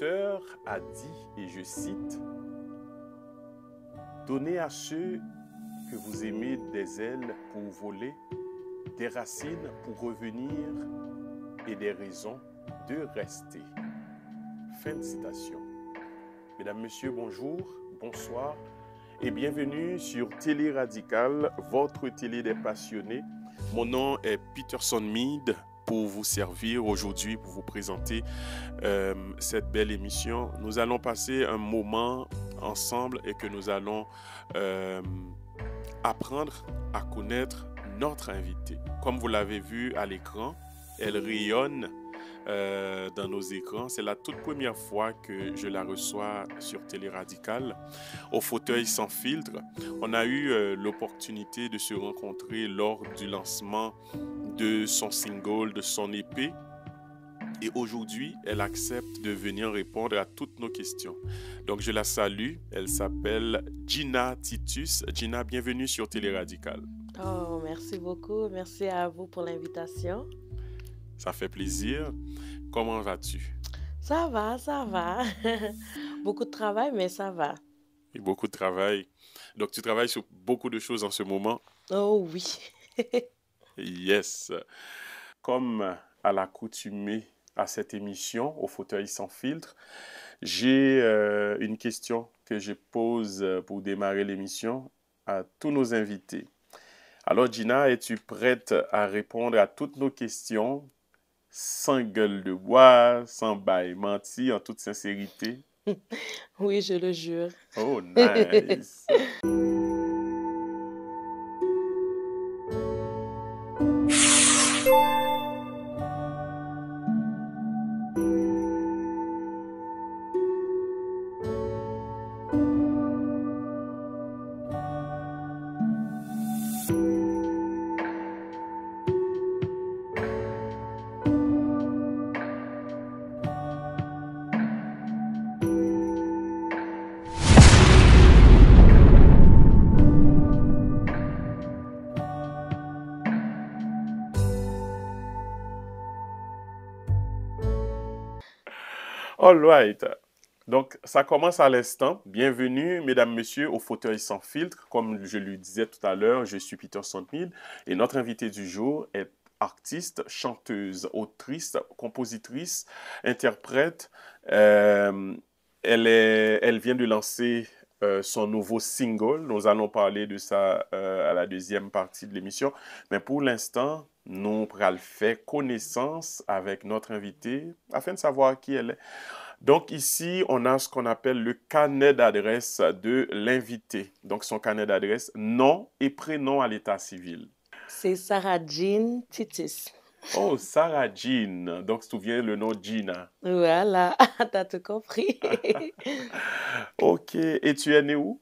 l'auteur a dit, et je cite, « Donnez à ceux que vous aimez des ailes pour voler, des racines pour revenir et des raisons de rester. » Fin de citation. Mesdames, Messieurs, bonjour, bonsoir et bienvenue sur Télé Radical, votre télé des passionnés. Mon nom est Peterson Mead pour vous servir aujourd'hui, pour vous présenter cette belle émission. Nous allons passer un moment ensemble et que nous allons apprendre à connaître notre invité. Comme vous l'avez vu à l'écran, elle rayonne dans nos écrans. C'est la toute première fois que je la reçois sur Télé Radical, au fauteuil sans filtre. On a eu l'opportunité de se rencontrer lors du lancement de son single, de son EP. Et aujourd'hui, elle accepte de venir répondre à toutes nos questions. Donc, je la salue. Elle s'appelle Gina Titus. Gina, bienvenue sur Télé Radical. Oh, merci beaucoup. Merci à vous pour l'invitation. Ça fait plaisir. Comment vas-tu? Ça va, ça va. Beaucoup de travail, mais ça va. Et beaucoup de travail. Donc, tu travailles sur beaucoup de choses en ce moment? Oh oui. Yes. Comme à l'accoutumée à cette émission, au fauteuil sans filtre, j'ai une question que je pose pour démarrer l'émission à tous nos invités. Alors, Gina, es-tu prête à répondre à toutes nos questions sans gueule de bois, sans bail menti, en toute sincérité? Oui, je le jure. Oh, nice! All right. Donc, ça commence à l'instant. Bienvenue, mesdames, messieurs, au fauteuil sans filtre. Comme je le disais tout à l'heure, je suis Peterson Mead et notre invitée du jour est artiste, chanteuse, autrice, compositrice, interprète. Elle vient de lancer son nouveau single. Nous allons parler de ça à la deuxième partie de l'émission. Mais pour l'instant, nous allons faire connaissance avec notre invitée afin de savoir qui elle est. Donc ici, on a ce qu'on appelle le carnet d'adresse de l'invité. Donc son carnet d'adresse, nom et prénom à l'état civil. C'est Sarah Jean Titus. Oh, Sarah Jean. Donc, tu viens le nom Gina. Voilà, t'as tout compris. Ok. Et tu es née où?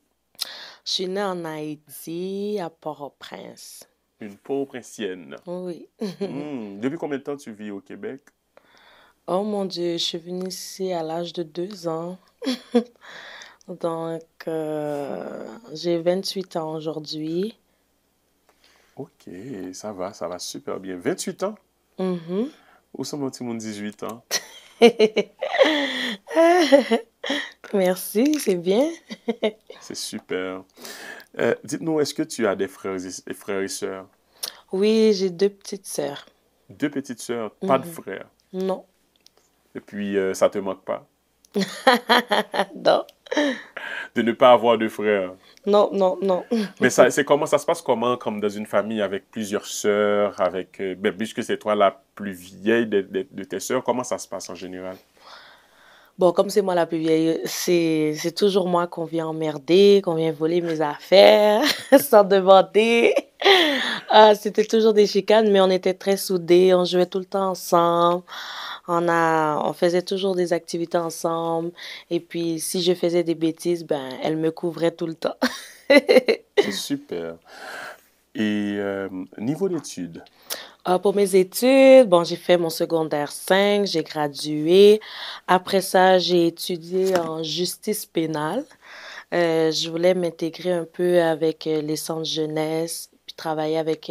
Je suis née en Haïti, à Port-au-Prince. Une Port-au-Prince-ienne. Oui. Depuis combien de temps tu vis au Québec? Oh mon Dieu, je suis venue ici à l'âge de 2 ans. Donc, j'ai 28 ans aujourd'hui. Ok, ça va super bien. 28 ans? Mhm. Où sont mon petit monde 18 ans? Merci, c'est bien. C'est super. Dites-nous, est-ce que tu as des frères et sœurs? Oui, j'ai 2 petites sœurs. 2 petites sœurs, pas de frères. Non. Et puis, ça te manque pas Non. de ne pas avoir de frères. Non, non, non. Mais ça se passe comment, comme dans une famille avec plusieurs sœurs, avec, puisque c'est toi la plus vieille de tes sœurs, comment ça se passe en général? Bon, comme c'est moi la plus vieille, c'est toujours moi qu'on vient emmerder, qu'on vient voler mes affaires, sans demander. C'était toujours des chicanes, mais on était très soudés, on jouait tout le temps ensemble. On faisait toujours des activités ensemble. Et puis, si je faisais des bêtises, ben, elle me couvrait tout le temps. C'est super. Et niveau d'études? Pour mes études, bon, j'ai fait mon secondaire 5, j'ai gradué. Après ça, j'ai étudié en justice pénale. Je voulais m'intégrer un peu avec les centres jeunesse, puis travailler avec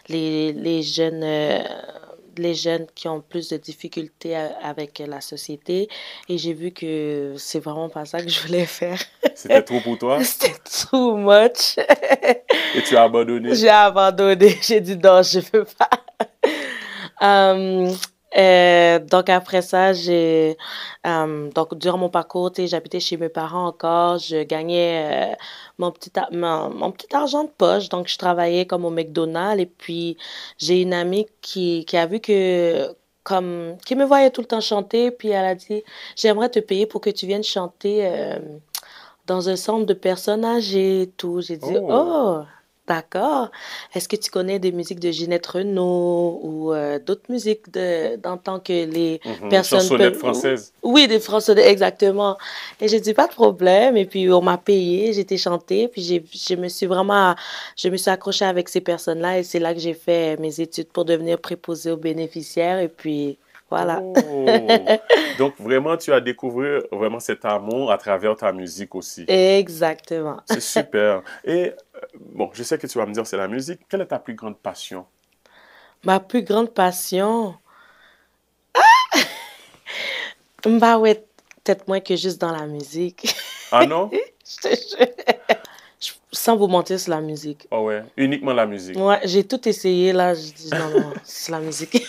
les jeunes de les jeunes qui ont plus de difficultés avec la société. Et j'ai vu que c'est vraiment pas ça que je voulais faire. C'était trop pour toi C'était too much. et tu as abandonné. J'ai abandonné. J'ai dit non, je veux pas. Euh, donc après ça, donc durant mon parcours, tu sais, j'habitais chez mes parents encore, je gagnais mon petit argent de poche, donc je travaillais comme au McDonald's et puis j'ai une amie qui a vu que qui me voyait tout le temps chanter, puis elle a dit, j'aimerais te payer pour que tu viennes chanter dans un centre de personnes âgées et tout. J'ai dit, Oh, oh, d'accord. Est-ce que tu connais des musiques de Ginette Renault ou d'autres musiques d'antan que les personnes chansonnette peuvent... française. Oui, des français, exactement. Et j'ai dit, pas de problème. Et puis, on m'a payé, j'ai été chanter. Puis, je me suis accrochée avec ces personnes-là. Et c'est là que j'ai fait mes études pour devenir préposée aux bénéficiaires. Et puis, voilà. Oh, donc vraiment, tu as découvert vraiment cet amour à travers ta musique aussi. Exactement. C'est super. Et bon, je sais que tu vas me dire c'est la musique. Quelle est ta plus grande passion? Ma plus grande passion, bah ouais, peut-être moins que juste dans la musique. Ah non? Je te jure. Sans vous mentir, c'est la musique. Oh ouais, uniquement la musique. Ouais, j'ai tout essayé là, je dis non, non, c'est la musique.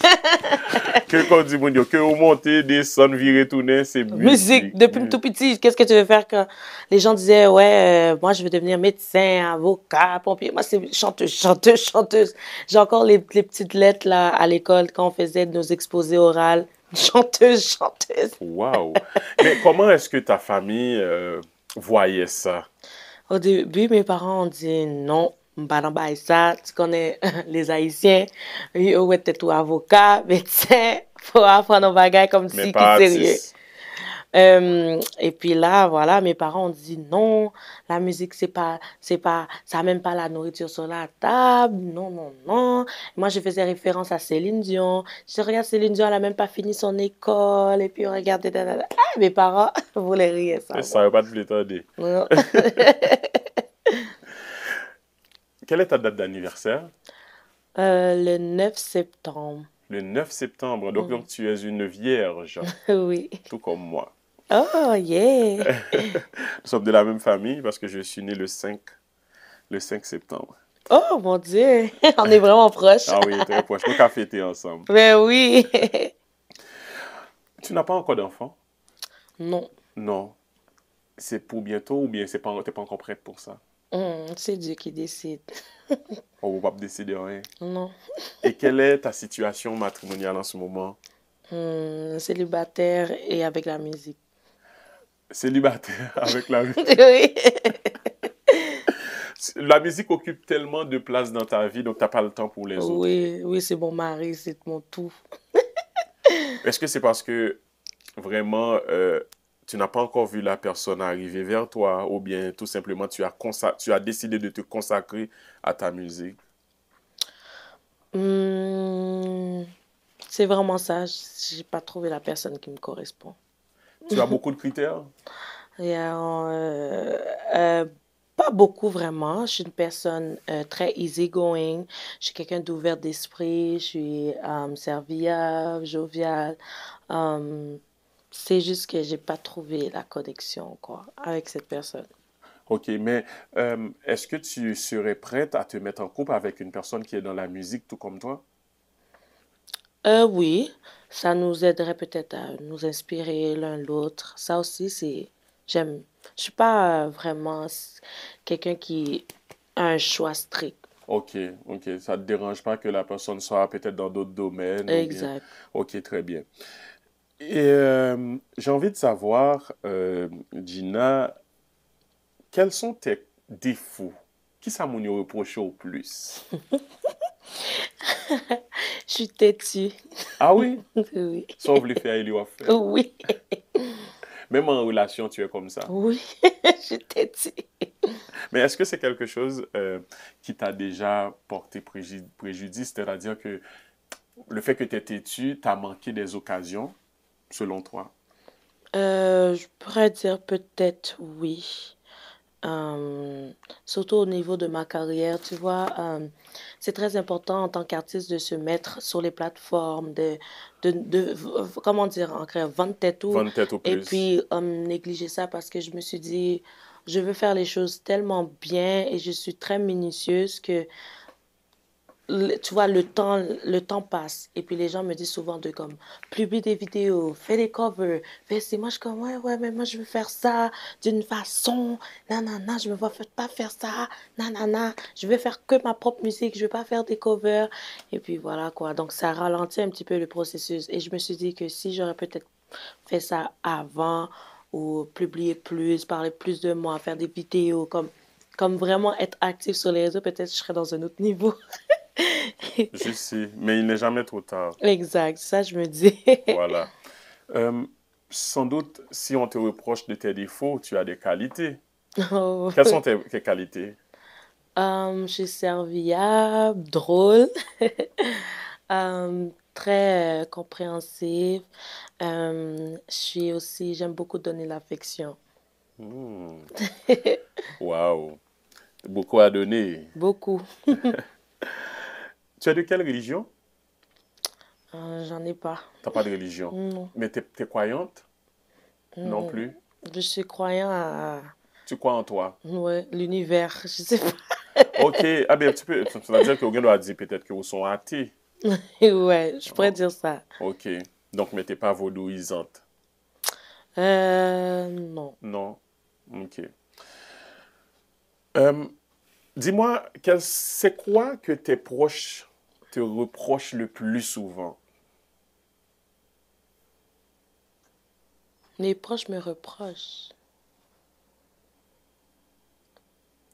Que quand on dit, mon Dieu, que vous montez, descendre, virer, tourner, c'est Musique, musique. depuis tout petit, qu'est-ce que tu veux faire quand les gens disaient, ouais, moi je veux devenir médecin, avocat, pompier. Moi, c'est chanteuse, chanteuse, chanteuse. J'ai encore les petites lettres là à l'école quand on faisait nos exposés orales. Chanteuse, chanteuse. Waouh! Mais comment est-ce que ta famille voyait ça? Au début, mes parents ont dit non, pas dans ça. Tu connais les Haïtiens, ils ouais, t'es tout avocat, médecin, faut apprendre un bagage comme Mais si qui pas sérieux. artiste. Et puis là, voilà, mes parents ont dit non, la musique, ça même pas la nourriture sur la table, non, non, non. Moi, je faisais référence à Céline Dion. Je regarde Céline Dion, elle a même pas fini son école, et puis regardez, ah, mes parents voulaient rien Mais ça savoir. ne va pas te l'étonner. Non. Quelle est ta date d'anniversaire? Le 9 septembre. Le 9 septembre. Donc, Mhm. donc tu es une vierge, Oui. tout comme moi. Oh, yeah. Nous sommes de la même famille parce que je suis né le 5 septembre. Oh, mon Dieu. On est vraiment proches. Ah oui, très proche. Nous avons fêté ensemble. Mais oui. Tu n'as pas encore d'enfant? Non. Non. C'est pour bientôt ou bien t'es pas encore prête pour ça? C'est Dieu qui décide. On ne va pas décider rien. Non. Et quelle est ta situation matrimoniale en ce moment? Célibataire et avec la musique. Célibataire avec la musique. Oui. La musique occupe tellement de place dans ta vie, donc tu n'as pas le temps pour les autres. Oui, oui, c'est mon mari, c'est mon tout. Est-ce que c'est parce que vraiment tu n'as pas encore vu la personne arriver vers toi ou bien tout simplement tu as décidé de te consacrer à ta musique? Hum, c'est vraiment ça. J'ai pas trouvé la personne qui me correspond. Tu as beaucoup de critères? Et, euh, pas beaucoup vraiment. Je suis une personne très easygoing. Je suis quelqu'un d'ouvert d'esprit. Je suis serviable, joviale. Euh, c'est juste que j'ai pas trouvé la connexion quoi avec cette personne. Ok, mais est-ce que tu serais prête à te mettre en couple avec une personne qui est dans la musique tout comme toi? Oui, ça nous aiderait peut-être à nous inspirer l'un l'autre. Ça aussi, j'aime. Je suis pas vraiment quelqu'un qui a un choix strict. Ok, ok. Ça ne te dérange pas que la personne soit peut-être dans d'autres domaines ou bien... Exact. Ok, très bien. Et j'ai envie de savoir, Gina, quels sont tes défauts? Qui ça m'ont reproché au plus? Je suis têtue. Ah oui? Oui. Sauf les faits et les faire. Oui. Même en relation, tu es comme ça. Oui. Je suis têtue. Mais est-ce que c'est quelque chose qui t'a déjà porté préjudice? C'est-à-dire que le fait que tu es têtu, t'as manqué des occasions, selon toi? Je pourrais dire peut-être oui. Euh, surtout au niveau de ma carrière, tu vois, c'est très important en tant qu'artiste de se mettre sur les plateformes, comment dire, en créant vendre tes tout, Vendre tête au et plus. puis négliger ça parce que je me suis dit, je veux faire les choses tellement bien et je suis très minutieuse que tu vois, le temps passe. Et puis les gens me disent souvent de comme, publie des vidéos, fais des covers, fais ci. Moi, je suis comme, ouais, ouais, mais moi, je veux faire ça d'une façon, nanana, je me vois pas faire ça, nanana. Je veux faire que ma propre musique, je veux pas faire des covers. Et puis voilà, quoi. Donc, ça ralentit un petit peu le processus. Et je me suis dit que si j'aurais peut-être fait ça avant, ou publier plus, parler plus de moi, faire des vidéos, comme vraiment être actif sur les réseaux, peut-être je serais dans un autre niveau. Je sais, mais il n'est jamais trop tard. Exact, ça je me dis. Voilà. Euh, Sans doute, si on te reproche de tes défauts, tu as des qualités. Oh. Quelles sont tes qualités? Je suis serviable, drôle, très compréhensive. J'aime beaucoup donner l'affection. Hmm, Waouh, beaucoup à donner. Beaucoup. Tu es de quelle religion? J'en ai pas. T'as pas de religion. Non. Mais t'es croyante? Non Mm, plus. Je suis croyant à Tu crois en toi? ouais, l'univers, je sais pas. Ok, ah bien, ça veut dire que quelqu'un doit dire peut-être que vous sont athées. Ouais, je pourrais Oh, dire ça. ok, donc mais t'es pas vaudouisante. Non. Non? Ok. Euh, Dis-moi, c'est quoi que tes proches te reprochent le plus souvent? Les proches me reprochent.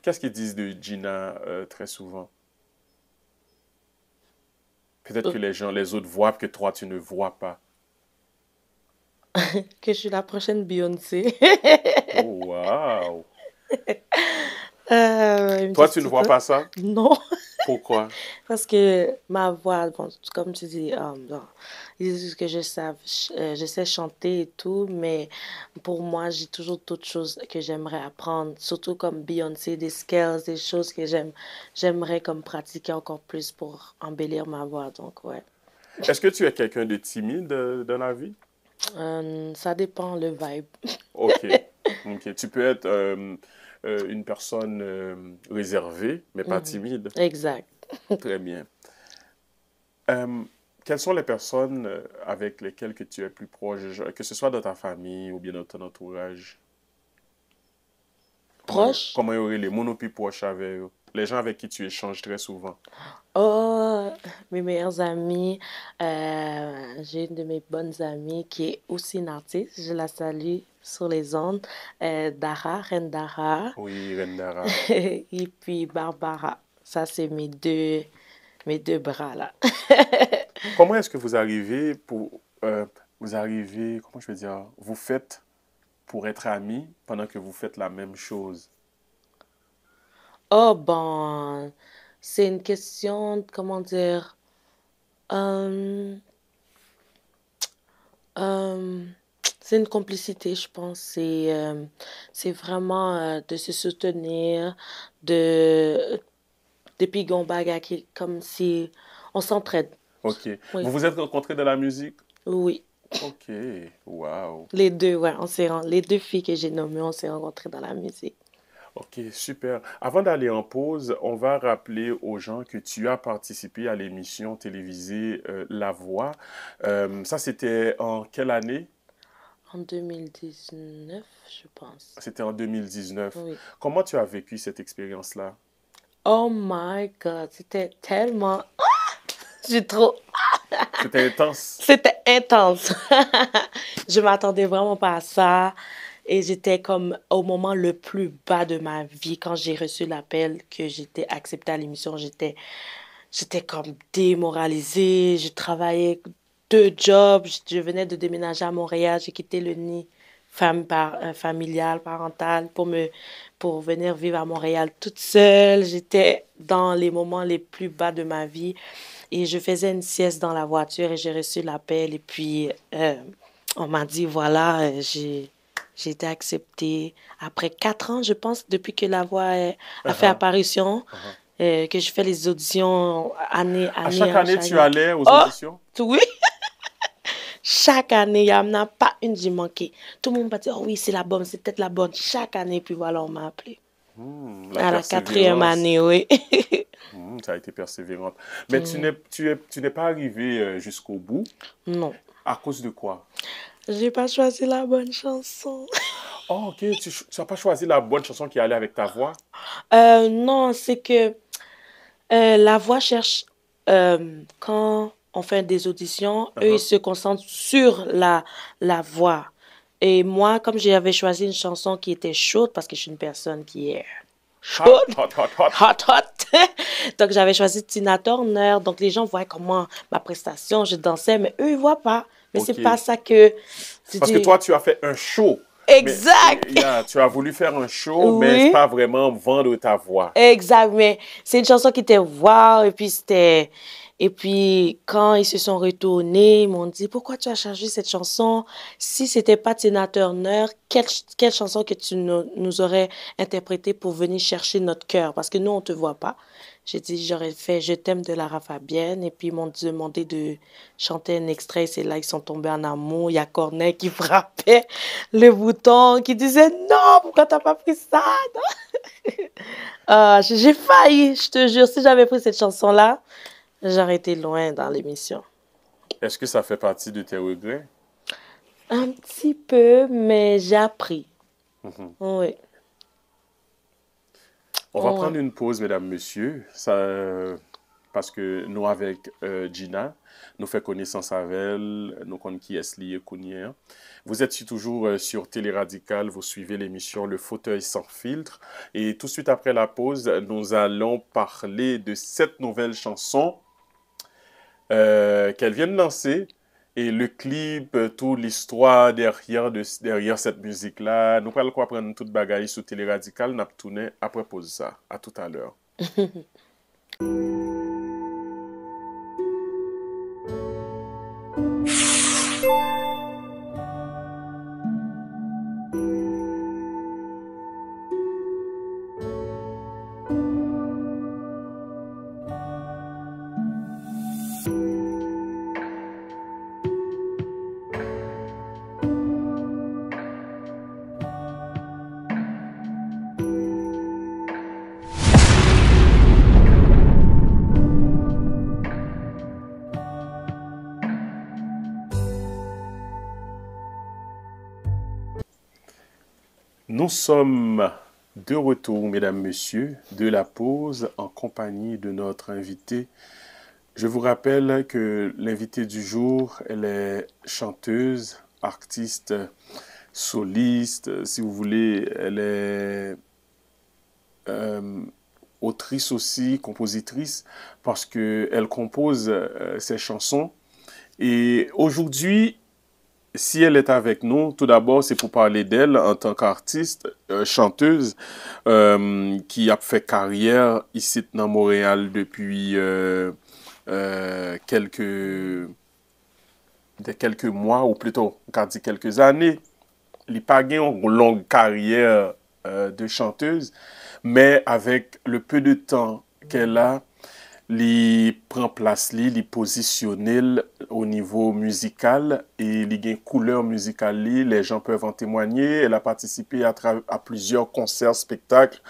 Qu'est-ce qu'ils disent de Gina très souvent? Peut-être que les autres voient que toi, tu ne vois pas. Que je suis la prochaine Beyoncé. Oh, waouh! Ils me Toi, disent tu ne tout vois le temps. pas ça? Non, Pourquoi? parce que ma voix, bon, comme tu dis, bon, ils disent que je sais chanter et tout, mais pour moi, j'ai toujours d'autres choses que j'aimerais apprendre, surtout comme Beyoncé, des skills, des choses que j'aimerais comme pratiquer encore plus pour embellir ma voix. Donc, ouais. Est-ce que tu es quelqu'un de timide dans la vie? Ça dépend le vibe. Ok. Ok. Tu peux être une personne réservée, mais pas Mhm. timide. Exact. Très bien. Euh, Quelles sont les personnes avec lesquelles que tu es plus proche, que ce soit dans ta famille ou bien dans ton entourage? Proche. Comment y aurait les monopies proches avec eux? Les gens avec qui tu échanges très souvent. Oh, mes meilleurs amis. J'ai une de mes bonnes amies qui est aussi une artiste. Je la salue sur les ondes. Dara, Reine Dara. Oui, Rendara. Et puis Barbara. Ça, c'est mes deux bras là. Comment est-ce que vous arrivez vous arrivez, comment je veux dire, vous faites pour être amis pendant que vous faites la même chose? Oh, bon, c'est une question, comment dire, euh, euh, c'est une complicité, je pense. C'est vraiment de se soutenir, de, depuis Gombaga, qui, comme si on s'entraide. Ok. Oui, Vous vous êtes rencontrés dans la musique? oui. Ok. Waouh. Les deux, ouais, les deux filles que j'ai nommées, on s'est rencontrées dans la musique. Ok, super. Avant d'aller en pause, on va rappeler aux gens que tu as participé à l'émission télévisée La Voix. Ça, c'était en quelle année? En 2019, je pense. C'était en 2019. Oui. Comment tu as vécu cette expérience-là? Oh my God, c'était tellement... J'ai trop... C'était intense. C'était intense. Je m'attendais vraiment pas à ça. Et j'étais comme au moment le plus bas de ma vie quand j'ai reçu l'appel que j'étais acceptée à l'émission. J'étais comme démoralisée. Je travaillais deux jobs. Je venais de déménager à Montréal. J'ai quitté le nid familial, parental pour venir vivre à Montréal toute seule. J'étais dans les moments les plus bas de ma vie. Et je faisais une sieste dans la voiture et j'ai reçu l'appel. Et puis, on m'a dit, voilà, J'ai été acceptée après 4 ans, je pense, depuis que la voix a fait apparition, Uh-huh. que je fais les auditions année, À année, chaque à année, chaque tu année. allais aux Oh, auditions? oui, chaque année, il n'y en a pas une, j'ai manqué. Tout le monde m'a dit, oh oui, c'est la bonne, c'est peut-être la bonne. Chaque année, puis voilà, on m'a appelé. La À la 4e persévérance. année, oui. Ça a été persévérante. Mais Mm, tu n'es pas arrivé jusqu'au bout. non, À cause de quoi? j'ai pas choisi la bonne chanson. Oh, ok. Tu n'as pas choisi la bonne chanson qui allait avec ta voix? Non, c'est que la voix cherche, quand on fait des auditions, eux, ils Uh-huh. se concentrent sur la voix. Et moi, comme j'avais choisi une chanson qui était chaude, parce que je suis une personne qui est Hot, chaude, hot, hot, hot. hot, hot. Donc, j'avais choisi Tina Turner. Donc, les gens voient comment ma prestation, je dansais, mais eux, ils voient pas. Mais c'est Ok. pas ça que tu Parce que dis. toi, tu as fait un show. Mais Exact! tu as voulu faire un show, mais Oui. pas vraiment vendre ta voix. Exact, mais c'est une chanson qui était waouh, et puis c'était. Et puis, quand ils se sont retournés, ils m'ont dit, pourquoi tu as changé cette chanson? Si c'était pas Tina Turner, quelle chanson que tu nous aurais interprétée pour venir chercher notre cœur? Parce que nous, on te voit pas. J'ai dit, j'aurais fait Je t'aime de Lara Fabienne, et puis ils m'ont demandé de chanter un extrait, c'est là qu'ils sont tombés en amour. Il y a Corneille qui frappait le bouton, qui disait, non, pourquoi t'as pas pris ça? J'ai failli, je te jure, si j'avais pris cette chanson-là, j'aurais été loin dans l'émission. Est-ce que ça fait partie de tes regrets? Un petit peu, mais j'ai appris. Mhm. Oui. On va Ouais. prendre une pause, mesdames, messieurs, parce que nous, avec Gina, nous fait connaissance avec elle, nous connaissons qui est lié Kounier. Vous êtes toujours sur Télé Radical, vous suivez l'émission Le Fauteuil sans filtre. Et tout de suite après la pause, nous allons parler de cette nouvelle chanson qu'elle vient de lancer. Et le clip, toute l'histoire derrière cette musique-là, nous allons comprendre toute bagaille sur Télé Radical, nous tourné après pause ça. À tout à l'heure. Nous sommes de retour, mesdames, messieurs, de la pause en compagnie de notre invité. Je vous rappelle que l'invitée du jour, elle est chanteuse, artiste, soliste, si vous voulez. Elle est autrice aussi, compositrice, parce qu'elle compose ses chansons. Et aujourd'hui, si elle est avec nous, tout d'abord, c'est pour parler d'elle en tant qu'artiste, chanteuse, qui a fait carrière ici dans Montréal depuis quelques mois, ou plutôt, on va dire quelques années. Elle n'a pas eu une longue carrière de chanteuse, mais avec le peu de temps qu'elle a, li prend place li positionne au niveau musical et li gen couleur musicale les gens peuvent en témoigner. Elle a participé à plusieurs concerts, spectacles,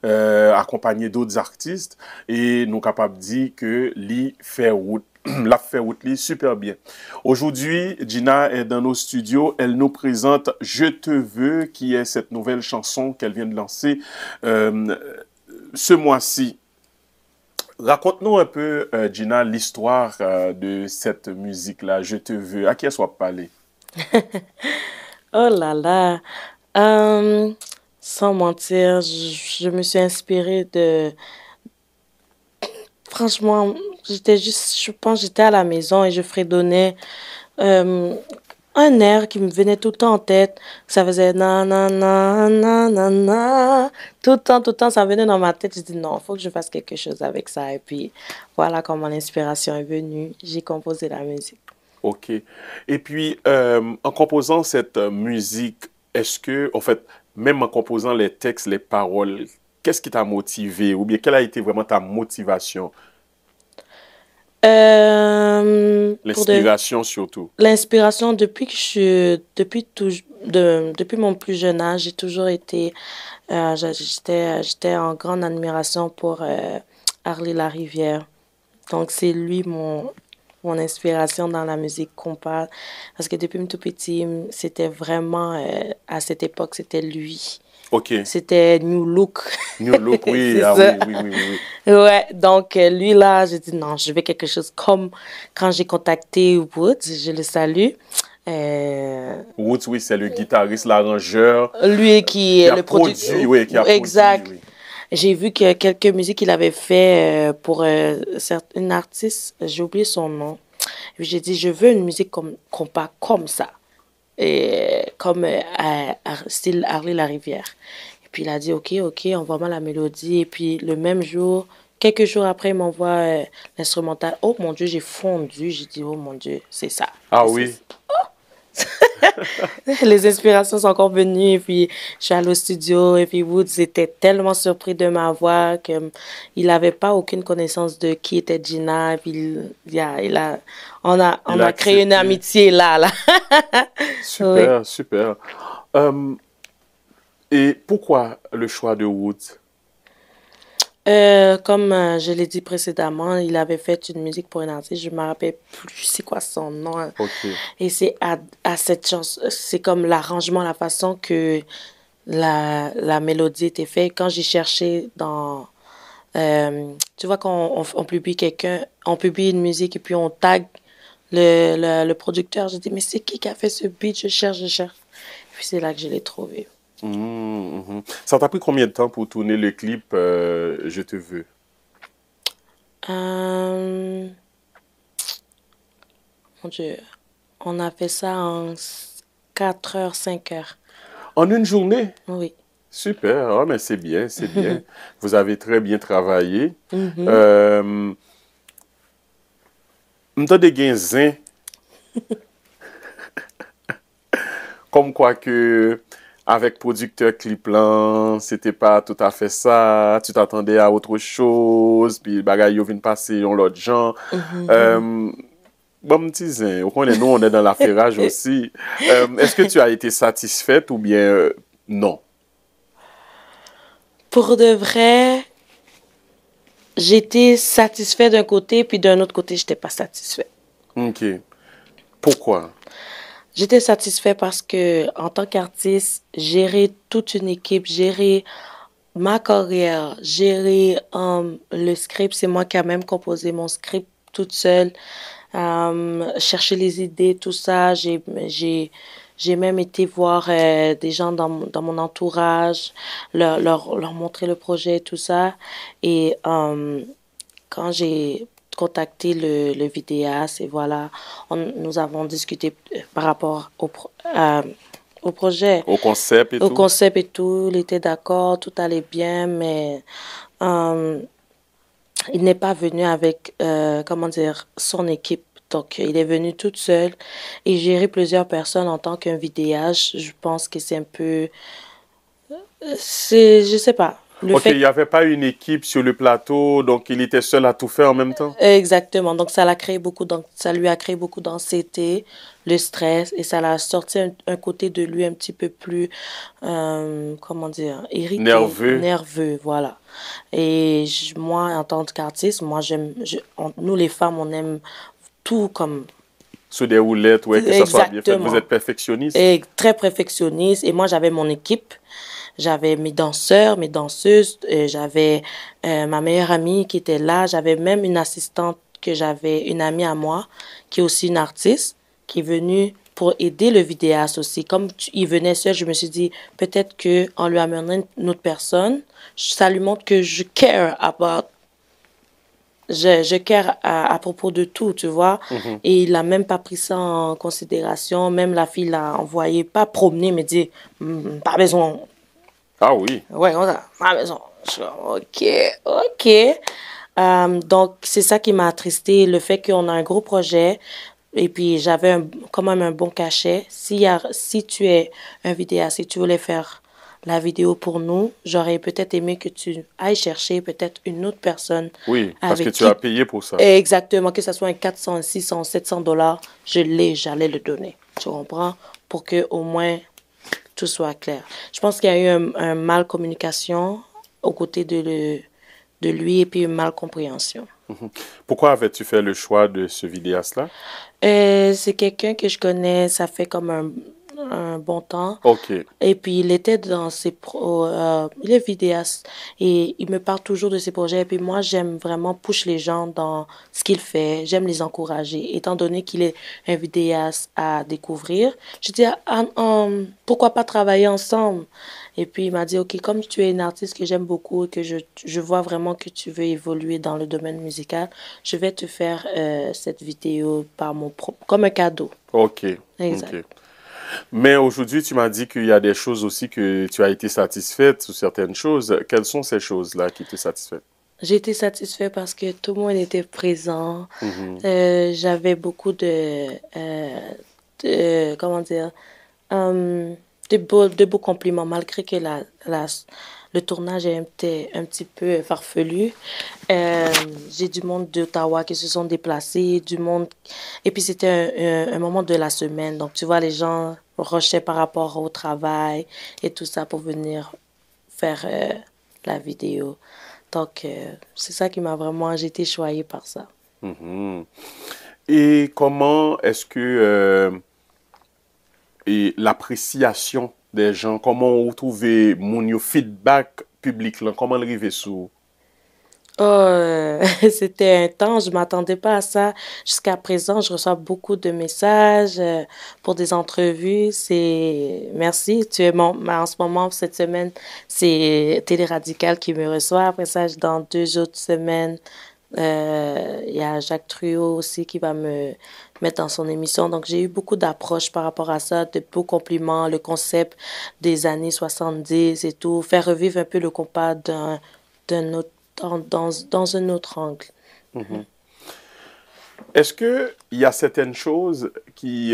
accompagné d'autres artistes et nous capables de dire que li fait route. La fait route li super bien. Aujourd'hui, Gina est dans nos studios. Elle nous présente Je te veux, qui est cette nouvelle chanson qu'elle vient de lancer ce mois-ci. Raconte-nous un peu, Gina, l'histoire de cette musique-là, Je te veux. À qui est-ce qu'on va parler? Oh là là. Euh, Sans mentir, je me suis inspirée de. Franchement, je pense que j'étais à la maison et je fredonnais euh, un air qui me venait tout le temps en tête. Ça faisait na na na na na na. Tout le temps, ça venait dans ma tête. Je dis non, il faut que je fasse quelque chose avec ça. Et puis, voilà comment l'inspiration est venue. J'ai composé la musique. OK. Et puis, en composant cette musique, est-ce que, en fait, même en composant les textes, les paroles, qu'est-ce qui t'a motivé ou bien quelle a été vraiment ta motivation, Pour de l'inspiration surtout? l'inspiration, depuis mon plus jeune âge, j'ai toujours été, j'étais en grande admiration pour Harley Larivière. Donc, c'est lui mon inspiration dans la musique qu'on parle. Parce que depuis tout petit, c'était vraiment, à cette époque, c'était lui. Ok. C'était New Look. New Look, oui, C'est ah ça. oui, oui, oui, oui, oui. Ouais, donc lui là, j'ai dit non, je veux quelque chose comme quand j'ai contacté Woods, je le salue. Euh, Woods, oui, c'est le guitariste, l'arrangeur Lui qui qui est a le produit, oui, qui a produit, exact. oui. J'ai vu que quelques musiques qu'il avait fait pour une artiste, j'ai oublié son nom. Puis j'ai dit, je veux une musique qu'on parle comme ça, et comme style Harley Larivière. Et puis il a dit, ok, ok, envoie-moi la mélodie. Et puis le même jour, quelques jours après, il m'envoie l'instrumental. Oh mon Dieu, j'ai fondu. J'ai dit, oh mon Dieu, c'est ça. Ah oui. Les inspirations sont encore venues et puis je suis allée au studio et puis Woods était tellement surpris de ma voix que il n'avait pas aucune connaissance de qui était Gina et puis on Il a a créé une accepté. amitié là. Oui. Super, super. Et pourquoi le choix de Woods? Comme je l'ai dit précédemment, il avait fait une musique pour une artiste, je me rappelle plus c'est quoi son nom, hein. Ok. Et c'est à cette chanson, c'est comme l'arrangement, la façon que la mélodie était faite. Quand j'ai cherché tu vois, quand on publie on publie une musique et puis on tag le producteur, j'ai dit, mais c'est qui a fait ce beat? Je cherche, je cherche. Puis c'est là que je l'ai trouvé. Mhm. Ça t'a pris combien de temps pour tourner le clip Je te veux? Euh, Mon Dieu, on a fait ça en 4 heures, 5 heures. En une journée? Oui. Super, ah, mais c'est bien, c'est bien. Vous avez très bien travaillé. Mhm. Euh, M'entendez gen zin, comme quoi que avec producteur clip lan, c'était pas tout à fait ça, tu t'attendais à autre chose, puis bagay yo vin passer yon l'autre genre. Euh, bon, m'ti zin, on connaît, nous, on est dans l'affairage aussi. Est-ce que tu as été satisfaite ou bien non? Pour de vrai, j'étais satisfaite d'un côté, puis d'un autre côté, j'étais pas satisfaite. Ok. Pourquoi? J'étais satisfaite parce que, en tant qu'artiste, gérer toute une équipe, gérer ma carrière, gérer le script, c'est moi qui a même composé mon script toute seule. Chercher les idées, tout ça. J'ai même été voir des gens dans mon entourage, leur montrer le projet, tout ça. Et quand j'ai contacté le vidéaste, et voilà, nous avons discuté par rapport au projet, Au concept et au tout? concept et tout. Il était d'accord, tout allait bien, mais euh, il n'est pas venu avec, comment dire, son équipe. Donc, il est venu toute seule et gérer plusieurs personnes en tant qu'un vidéaste. Je pense que c'est un peu, je sais pas. Le Ok, il fait n'y avait pas une équipe sur le plateau, donc il était seul à tout faire en même temps? exactement. Donc, ça lui a créé beaucoup d'anxiété, le stress, et ça l'a sorti un côté de lui un petit peu plus, comment dire, irrité, Nerveux? nerveux, voilà. Et moi, en tant qu'artiste, nous les femmes, on aime tout comme Sur des roulettes, ouais, que ça soit bien fait. Vous exactement. êtes perfectionniste? Et très perfectionniste. Et moi, j'avais mon équipe. J'avais mes danseurs, mes danseuses. J'avais ma meilleure amie qui était là. J'avais même une assistante une amie à moi, qui est aussi une artiste, qui est venue pour aider le vidéaste aussi. Comme il venait seul, je me suis dit, peut-être que en lui amenant une autre personne, ça lui montre que je care about je care à propos de tout, tu vois. Mhm. Et il n'a même pas pris ça en considération. Même la fille l'a envoyé, pas promener, mais dit, pas besoin. Ah oui. Ouais, on a, pas besoin. Je suis comme, ok, ok. Donc, c'est ça qui m'a attristé, le fait qu'on a un gros projet. Et puis, j'avais quand même un bon cachet. Si tu es un vidéaste, si tu voulais faire la vidéo pour nous, j'aurais peut-être aimé que tu ailles chercher peut-être une autre personne Oui, parce que avec tu as qui, payé pour ça. exactement, que ce soit un 400, 600, $700, j'allais le donner. Tu comprends? Pour que au moins tout soit clair. Je pense qu'il y a eu un mal communication aux côtés de lui et puis une mal compréhension. Mhm. Pourquoi avais-tu fait le choix de ce vidéaste-là? C'est quelqu'un que je connais, ça fait comme un bon temps. Ok. Et puis, il était dans il est vidéaste et il me parle toujours de ses projets. Et puis, moi, j'aime vraiment push les gens dans ce qu'il fait. J'aime les encourager. Étant donné qu'il est un vidéaste à découvrir, je dis, pourquoi pas travailler ensemble? Et puis, il m'a dit, OK, comme tu es une artiste que j'aime beaucoup et que je vois vraiment que tu veux évoluer dans le domaine musical, je vais te faire cette vidéo comme un cadeau. Ok. Exact. Ok. Mais aujourd'hui, tu m'as dit qu'il y a des choses aussi que tu as été satisfaite sur certaines choses. Quelles sont ces choses-là qui te satisfont? J'ai été satisfaite parce que tout le monde était présent. Mhm. J'avais beaucoup comment dire, euh, de beaux compliments, malgré que le tournage était un petit peu farfelu. J'ai du monde d'Ottawa qui se sont déplacés, du monde. Et puis c'était un moment de la semaine. Donc tu vois, les gens rushaient par rapport au travail et tout ça pour venir faire la vidéo. Donc, c'est ça qui m'a vraiment, j'ai été choyée par ça. Mhm. Et comment est-ce que et l'appréciation des gens, comment on trouve mon feedback public là, comment le arrive sous? Oh, c'était intense, je m'attendais pas à ça. Jusqu'à présent, je reçois beaucoup de messages pour des entrevues. Merci, tu es mais en ce moment, cette semaine, c'est Télé Radical qui me reçoit. Après ça, dans 2 autres semaines, il y a Jacques Trudeau aussi qui va me mettre dans son émission. Donc, j'ai eu beaucoup d'approches par rapport à ça, de beaux compliments, le concept des années 70 et tout, faire revivre un peu le compas d'un autre, dans un autre angle. Mhm. Est-ce que il y a certaines choses qui,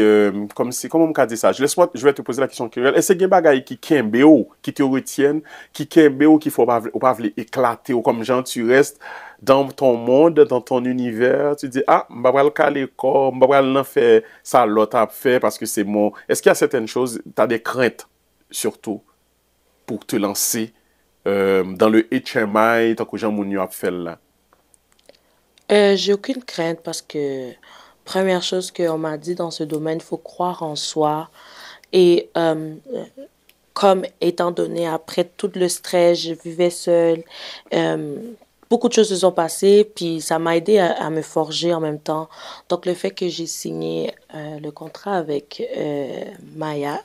comme si, comment on peut dire ça? Je vais te poser la question cruelle. Est-ce qu'il y a des bagailles qui kembe ou, qui te retiennent, qui kembe ou qui faut pas, ou pas vle éclater ou comme genre tu restes dans ton monde, dans ton univers, tu dis, ah, m'ba pral caler corps, m'ba pral nan faire ça l'autre a fait parce que c'est mon. Est-ce qu'il y a certaines choses, tu as des craintes surtout pour te lancer dans le HMI, tant que Jean Mounio a fait là? J'ai aucune crainte parce que, première chose qu'on m'a dit dans ce domaine, il faut croire en soi. Et comme étant donné, après tout le stress, je vivais seule, euh, beaucoup de choses se sont passées, puis ça m'a aidé à me forger en même temps. Donc, le fait que j'ai signé le contrat avec Maya,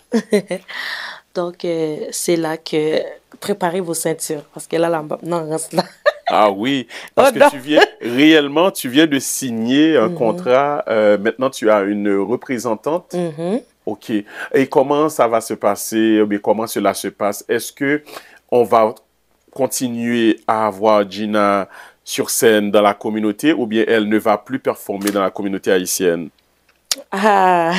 donc c'est là que préparez vos ceintures, parce que là, non, reste là. Ah oui, Oh parce que non! tu viens réellement, tu viens de signer un Mhm, contrat. Maintenant, tu as une représentante. mhm. OK. Et comment ça va se passer? Mais comment cela se passe? Est-ce que on va continuer à avoir Gina sur scène dans la communauté ou bien elle ne va plus performer dans la communauté haïtienne? Ah,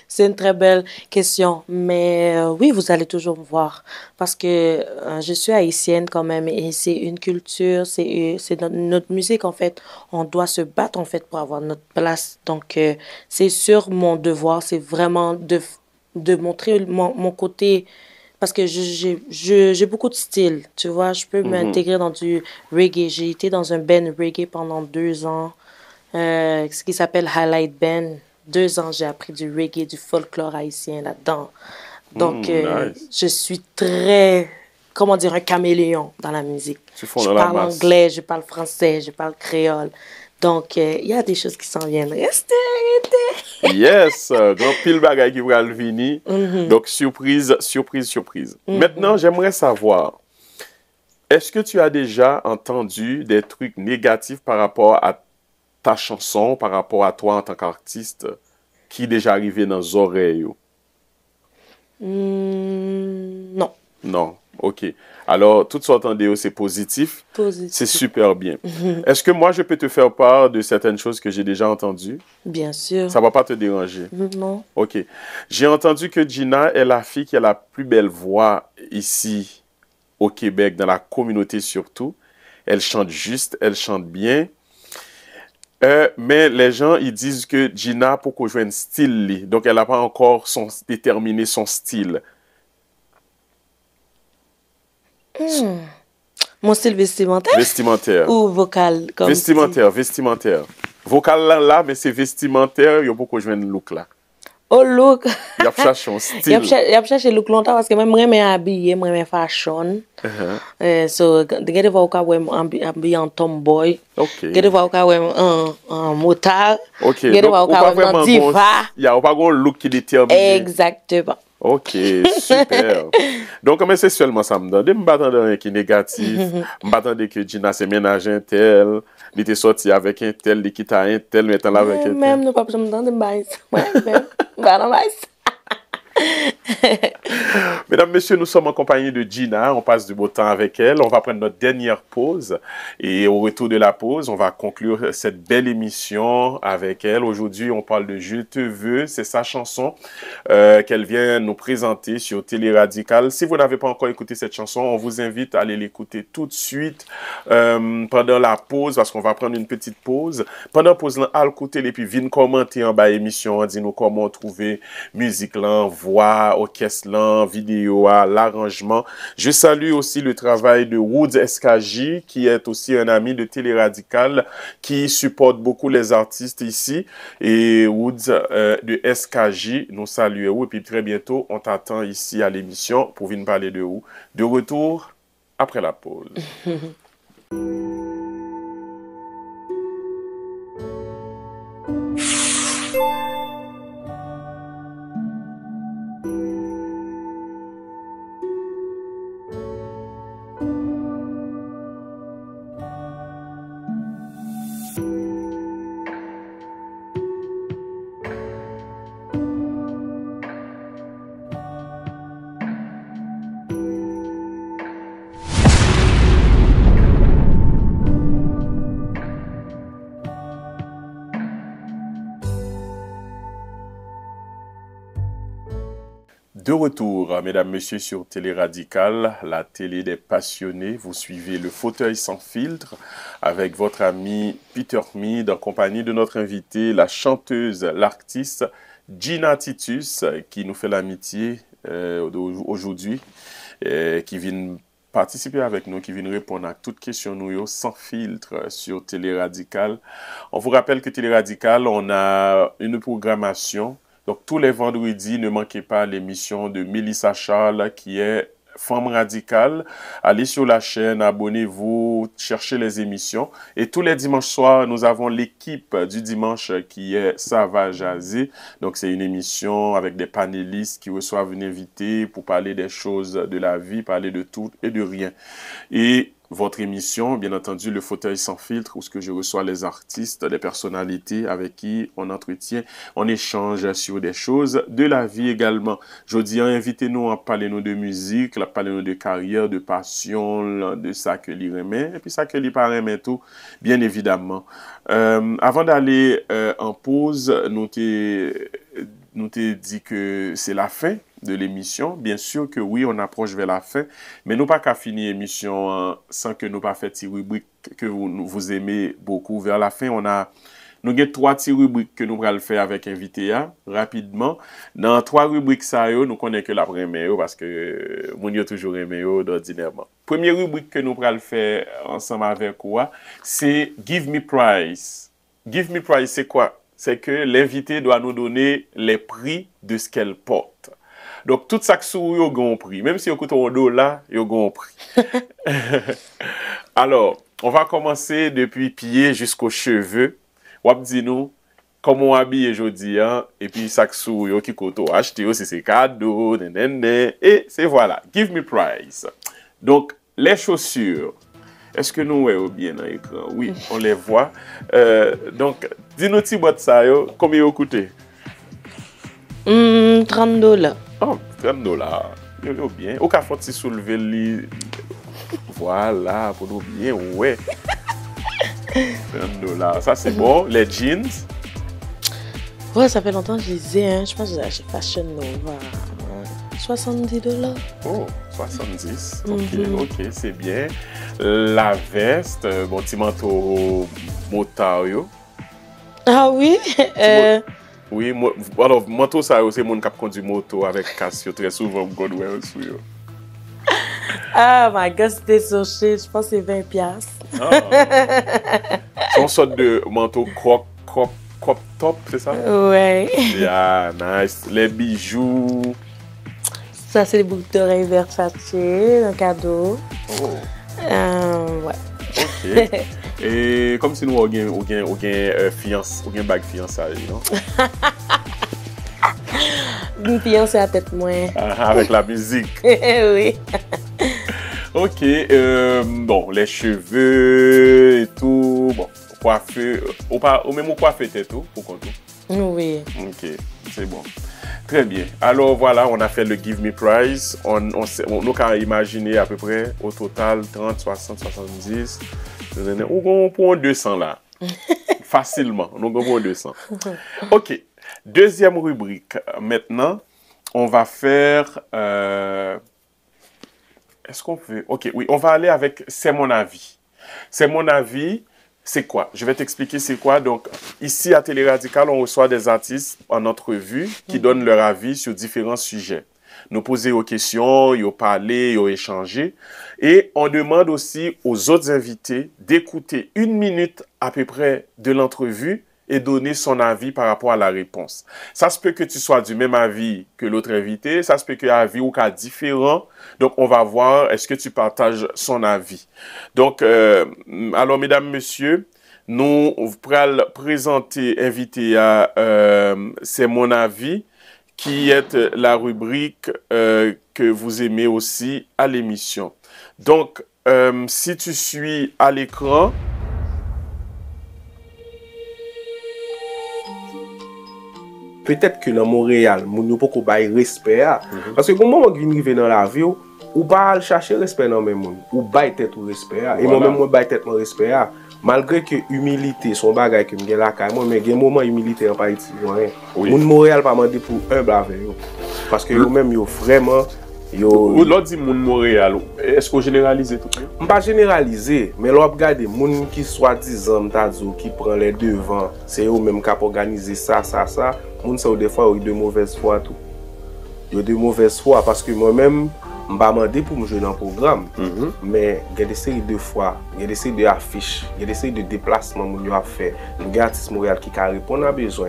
c'est une très belle question. Mais oui, vous allez toujours me voir. Parce que je suis haïtienne quand même et c'est une culture, c'est notre musique en fait. On doit se battre en fait pour avoir notre place. Donc, c'est sur mon devoir, c'est vraiment de montrer mon côté. Parce que j'ai beaucoup de styles, tu vois. Je peux Mhm. m'intégrer dans du reggae. J'ai été dans un band reggae pendant 2 ans ce qui s'appelle Highlight Band. 2 ans, j'ai appris du reggae, du folklore haïtien là-dedans. Donc, Nice. je suis très, comment dire, un caméléon dans la musique. Tu fonds Je dans la parle masse. anglais, je parle français, je parle créole. Donc, il y a des choses qui s'en viennent. Restez, restez. Yes, grand pile bagay qui va le venir. Mhm, Donc, surprise, surprise, surprise. Maintenant, mhm. j'aimerais savoir, est-ce que tu as déjà entendu des trucs négatifs par rapport à ta chanson, par rapport à toi en tant qu'artiste, qui est déjà arrivé dans les oreilles? Non. Non. OK. Alors, tout ça entendez, c'est positif. Positif. C'est super bien. Est-ce que moi, je peux te faire part de certaines choses que j'ai déjà entendues? Bien sûr. Ça ne va pas te déranger? Non. OK. J'ai entendu que Gina est la fille qui a la plus belle voix ici au Québec, dans la communauté surtout. Elle chante juste, elle chante bien. Mais les gens, ils disent que Gina, pour qu'on joue un style, donc elle n'a pas encore déterminé son style. Mon style vestimentaire? Vestimentaire. Ou vocal? Comme vestimentaire, vestimentaire. Vocal là, mais c'est vestimentaire, il y a beaucoup de look là. Oh, look! Il y a cherché un style. Il a cherché look longtemps parce que même moi, je habillé, moi, je fashion. So, de voir que habillé en tomboy. OK. De voir que en motard. OK. De voir que en diva. Il n'y a pas un look qui détermine. Exactement. OK, super. Donc, mais c'est seulement ça me donne. Je ne m'attendais rien qui est négatif. Je m'attendais que Gina s'est ménagé un tel. Il était sorti avec un tel, il quitte un tel, maintenant avec un tel. Même, nous pas besoin de baisse. Ouais, même. Mesdames, Messieurs, nous sommes en compagnie de Gina. On passe du beau temps avec elle. On va prendre notre dernière pause. Et au retour de la pause, on va conclure cette belle émission avec elle. Aujourd'hui, on parle de Je te veux. C'est sa chanson qu'elle vient nous présenter sur Télé Radical. Si vous n'avez pas encore écouté cette chanson, on vous invite à aller l'écouter tout de suite pendant la pause, parce qu'on va prendre une petite pause. Pendant la pause, à l'écouter et puis venez commenter en bas l'émission, dis-nous comment trouver musique là, voix, orchestre là, vidéo, l'arrangement. Je salue aussi le travail de Woods SKJ, qui est aussi un ami de Télé Radical, qui supporte beaucoup les artistes ici. Et Woods de SKJ, nous saluons. Et puis très bientôt, on t'attend ici à l'émission pour venir parler de vous. De retour après la pause. De retour, mesdames, messieurs, sur Télé Radical, la télé des passionnés. Vous suivez le fauteuil sans filtre avec votre ami Peter Mead en compagnie de notre invitée, la chanteuse, l'artiste Gina Titus, qui nous fait l'amitié aujourd'hui, qui vient participer avec nous, qui vient répondre à toutes questions nous sans filtre sur Télé Radical. On vous rappelle que Télé Radical, on a une programmation. Donc, tous les vendredis, ne manquez pas l'émission de Mélissa Charles, qui est Femme Radicale. Allez sur la chaîne, abonnez-vous, cherchez les émissions. Et tous les dimanches soirs, nous avons l'équipe du dimanche qui est Ça va jaser. Donc, c'est une émission avec des panélistes qui reçoivent une invitée pour parler des choses de la vie, parler de tout et de rien. Et votre émission, bien entendu, le fauteuil sans filtre, où ce que je reçois les artistes, les personnalités avec qui on entretient, on échange sur des choses de la vie également. Je dis, invitez-nous à parler nous de musique, à parler nous de carrière, de passion, de ça que l'on aimait, et puis ça que l'on pas aimait tout, bien évidemment. Avant d'aller en pause, nous t'ai dit que c'est la fin de l'émission. Bien sûr que oui, on approche vers la fin, mais nous pas qu'à finir l'émission sans que nous pas fait une rubrique que vous aimez beaucoup. Vers la fin, nous avons 3 petites rubriques que nous allons faire avec invité rapidement. Dans 3 rubriques, nous connaissons que la première parce que nous avons toujours aimé ordinairement. Première rubrique que nous allons faire ensemble avec quoi, c'est Give Me Price. Give Me Price, c'est quoi? C'est que l'invité doit nous donner les prix de ce qu'elle porte. Donc, tout ça que sous yo gon prix. Même si yo coûte $1, yo gon prix. Alors, on va commencer depuis pied jusqu'aux cheveux. Wap di nous comment on habille aujourd'hui, hein? Et puis ça que sous yo qui coûte acheter aussi c'est cadeau, et c'est voilà. Give me price. Donc, les chaussures. Est-ce que nous voyons bien dans l'écran? Oui, on les voit. Donc, dis-nous petit boîte ça yo, combien yo coûte? $30. Oh, $30. Yo bien. Au cas faut soulever li. Voilà, pour nous bien, ouais. $30. Ça, c'est bon. Les jeans. Ouais, ça fait longtemps que je disais, hein. Je pense que j'ai acheté Fashion Nova. $70. Oh, 70. Ok, c'est bien. La veste, bon, petit manteau motard, yo. Ah oui? Oui, alors, manteau, ça, c'est mon qui conduit moto avec Casio. Très souvent, God ouais, aussi, yo. Ah my God, c'était so shit. Je pense que c'est 20$. C'est une sorte de manteau crop top, c'est ça? Ouais. Yeah, nice. Les bijoux. Ça, c'est les boucles d'oreilles Versace, un cadeau. Oh. Ouais. Ok. Et comme si nous avons une bague fiançailles, non? Une fiancée à tête moins. Avec la musique. Oui. Ok. Bon, les cheveux et tout. Bon, coiffeur. Ou même coiffeur et tout, pour qu'on tout. Oui. Ok, c'est bon. Très bien. Alors voilà, on a fait le Give Me Prize. On a imaginé à peu près au total 30, 60, 70. On prend 200 là. Facilement. On prend 200. Ok. Deuxième rubrique. Maintenant, on va faire... Est-ce qu'on peut... Ok, oui, on va aller avec C'est mon avis. C'est mon avis, c'est quoi? Je vais t'expliquer c'est quoi. Donc, ici à Télé Radical, on reçoit des artistes en entrevue qui donnent leur avis sur différents sujets. Nous poser aux questions, ils parler, ils échanger. Et on demande aussi aux autres invités d'écouter 1 minute à peu près de l'entrevue et donner son avis par rapport à la réponse. Ça se peut que tu sois du même avis que l'autre invité, ça se peut que l'avis ou cas différent. Donc, on va voir est-ce que tu partages son avis. Donc, alors, mesdames, messieurs, nous pourrons présenter, inviter à C'est mon avis, qui est la rubrique que vous aimez aussi à l'émission. Donc, si tu suis à l'écran, peut-être que dans Montréal, moun yo poko bay respect parce que comment on vient arriver dans la vie ou pas chercher respect dans même moun ou bay tête ou respect et moi même moi bay tête mon respect malgré que humilité son bagay que m'gen la kay moi mais gen moment humilité en pas ici rien moun Montréal pas mandé pour humble avec yo parce que yo même yo vraiment ou l'autre dit moun Montréal, est-ce qu'on généralise tout? On pas généraliser, mais l'on regarde moun qui soi-disant qui prend les devants, c'est eux même qui organiser ça. Moun ça des fois de mauvaise foi tout. Yo de mauvaise foi parce que moi-même m'pa mandé pour me jouer dans le programme. Mais il y a des séries de fois, il y a des séries d'affiches, il y a des séries de déplacements moun yo a fait. Nous artiste Montréal qui répond à besoin.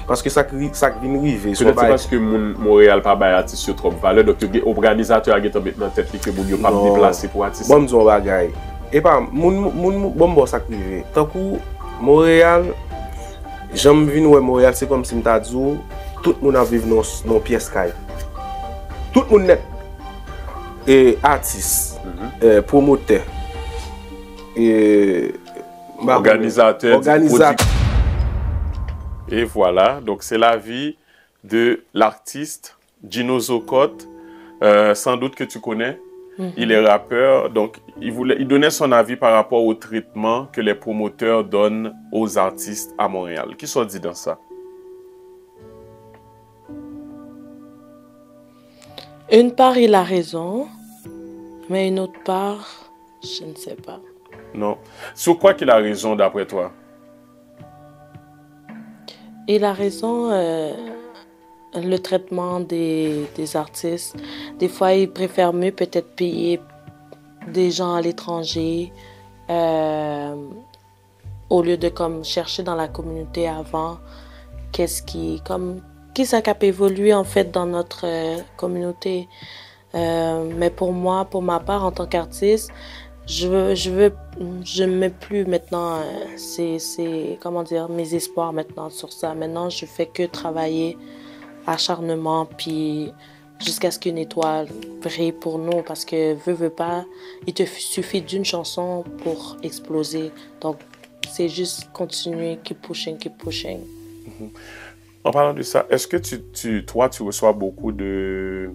Parce que ça vient arriver. C'est parce que Montréal pas bay artiste trop valeur donc organisateur a gete maintenant tête que moun yo pas déplacer pour artiste. Bon disons bagay. Et pas moun bon ça privé. Tant que Montréal j'aime venir ouais Montréal c'est comme si m'ta dit tout le monde a vivre dans pièce caille. Tout le monde net et artiste, promoteur et organisateur. Et voilà, donc c'est la vie de l'artiste Gino Zocotte, sans doute que tu connais. Il est rappeur, donc il donnait son avis par rapport au traitement que les promoteurs donnent aux artistes à Montréal. Qui soit dit dans ça? Une part, il a raison, mais une autre part, je ne sais pas. Non. Sur quoi qu'il a raison d'après toi? Il a raison, le traitement des artistes. Des fois, ils préfèrent mieux peut-être payer des gens à l'étranger au lieu de comme chercher dans la communauté avant qui ça a évolué en fait dans notre communauté. Mais pour moi, pour ma part en tant qu'artiste, je ne mets plus maintenant comment dire, mes espoirs maintenant sur ça. Maintenant, je fais que travailler acharnement puis jusqu'à ce qu'une étoile brille pour nous parce que veux pas, il te suffit d'une chanson pour exploser. Donc, c'est juste continuer, keep pushing. En parlant de ça, est-ce que toi, tu reçois beaucoup de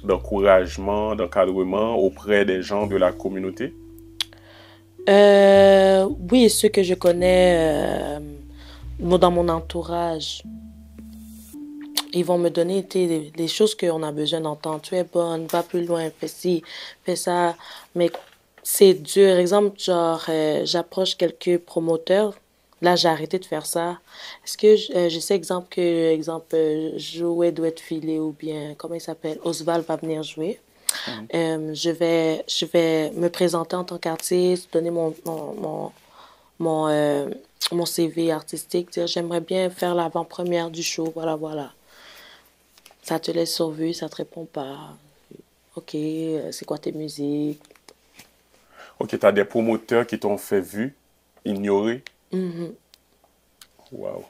d'encouragement, d'encadrement auprès des gens de la communauté? Oui, ceux que je connais dans mon entourage, ils vont me donner les choses qu'on a besoin d'entendre. Tu es bonne, va plus loin, fais ci, fais ça. Mais c'est dur. Exemple, genre, j'approche quelques promoteurs. Là, j'ai arrêté de faire ça. Est-ce que je sais, Joey doit être filé ou bien, comment il s'appelle? Oswald va venir jouer. Je vais me présenter en tant qu'artiste, donner mon CV artistique, dire j'aimerais bien faire l'avant-première du show, voilà, voilà. Ça te laisse sur vue, ça te répond pas. OK, c'est quoi tes musiques? OK, tu as des promoteurs qui t'ont fait vue, ignorer. Wow.